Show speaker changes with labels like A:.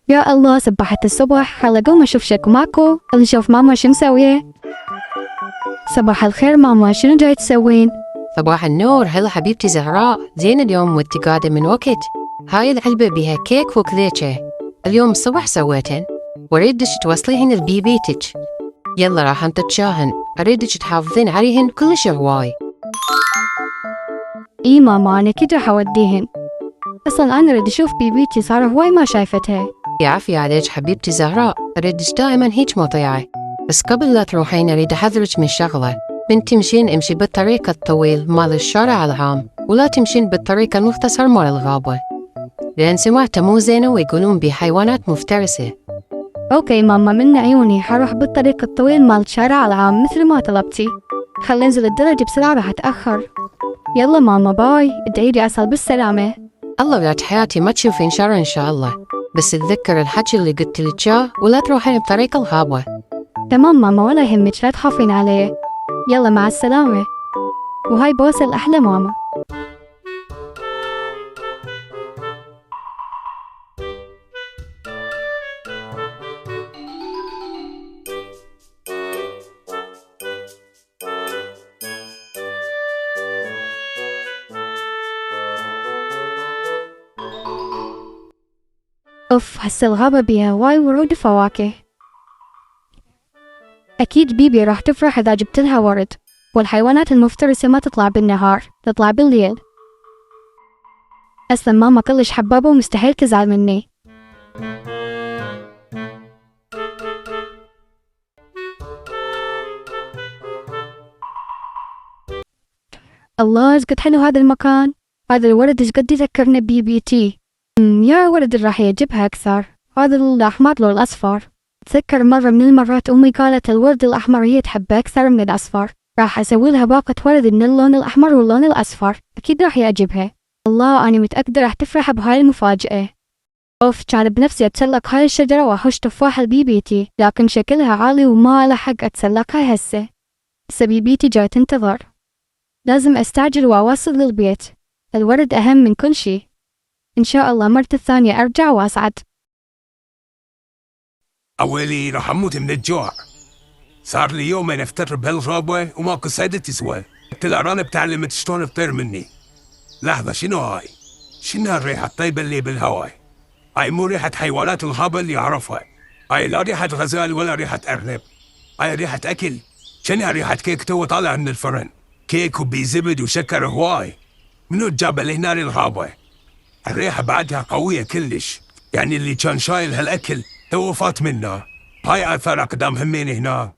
A: يا الله صبحت الصبح. هلا قوم اشوف شكو ماكو. نشوف ماما شو مسوية. صباح الخير ماما، شنو جاي تسوين؟
B: صباح النور. هلا حبيبتي زهراء، زين اليوم وانت قاعدة من وقت. هاي العلبة بيها كيك وكليتشة اليوم الصبح سويتن، واريدك توصليهن لبيبيتك. يلا راح نتشاهن، اريدك تحافظين عليهن كلش هواي.
A: اي ماما انا كده حوديهن، اصلا انا اريد اشوف بيبيتي، صار هواي ما شايفتها.
B: يعافي عليك حبيبتي زهراء، اريدك دائما هيك مطيعة. بس قبل لا تروحين اريد احذرك من شغلة، من تمشين امشي بالطريق الطويل مال الشارع العام، ولا تمشين بالطريق المختصر مال الغابة، لأن سمعت مو زينة ويقولون بي حيوانات مفترسة.
A: اوكي ماما، من عيوني، حروح بالطريق الطويل مال الشارع العام مثل ما طلبتي. خل انزل الدرج بسرعة راح اتأخر. يلا ماما باي، ادعيلي اصل بالسلامة.
B: الله يا حياتي ما تشوفين شر إن شاء الله، بس تذكر الحكي اللي قلت لك إياه ولا تروحين بطريق الغابة.
A: تمام ماما، ولا يهمك، لا تخافين علي. يلا مع السلامة، وهاي بوصل أحلى ماما. أوف، هسه الغابة بيها هواي ورود وفواكه. أكيد بيبي راح تفرح إذا جبت لها ورد. والحيوانات المفترسة ما تطلع بالنهار، تطلع بالليل. أصلا ماما كلش حبابة ومستحيل تزعل مني. الله ايش قد حلو هذا المكان. هذا الورد ايش قد يذكرني ببيتي. يا ولد اللي راح يعجبها أكثر، هذا الأحمر لو الأصفر. أتذكر مرة من المرات أمي قالت الورد الأحمر هي تحبه أكثر من الأصفر. راح أسوي لها باقة ورد من اللون الأحمر واللون الأصفر، أكيد راح يعجبها. الله أنا متأكدة راح تفرح بهاي المفاجأة. أوف، كان بنفسي أتسلق هاي الشجرة وأحوش تفاح لبيبيتي، لكن شكلها عالي وما ألحق أتسلقها هسه بيبيتي جاي تنتظر. لازم أستعجل وأوصل للبيت، الورد أهم من كل شي. إن شاء الله مرة الثانية أرجع وأسعد.
C: أولي راح أموت من الجوع. صار لي يومين أفتر بهالغابة وماكو صيدة تسوى. الأرانب تعلمت شلون تطير مني. لحظة، شنو هاي؟ شنو هالريحة الطيبة اللي بالهواء؟ هاي مو ريحة حيوانات الغابة اللي أعرفها. هاي لا ريحة غزال ولا ريحة أرنب. هاي ريحة أكل. شنو ريحة كيك تو طالع من الفرن. كيك وبزبد وشكر هواي. منو جاب لهنا للغابة؟ الريحة بعدها قوية كلش، يعني اللي كان شايل هالأكل تو فات منا. هاي آثار أقدام همين هنا.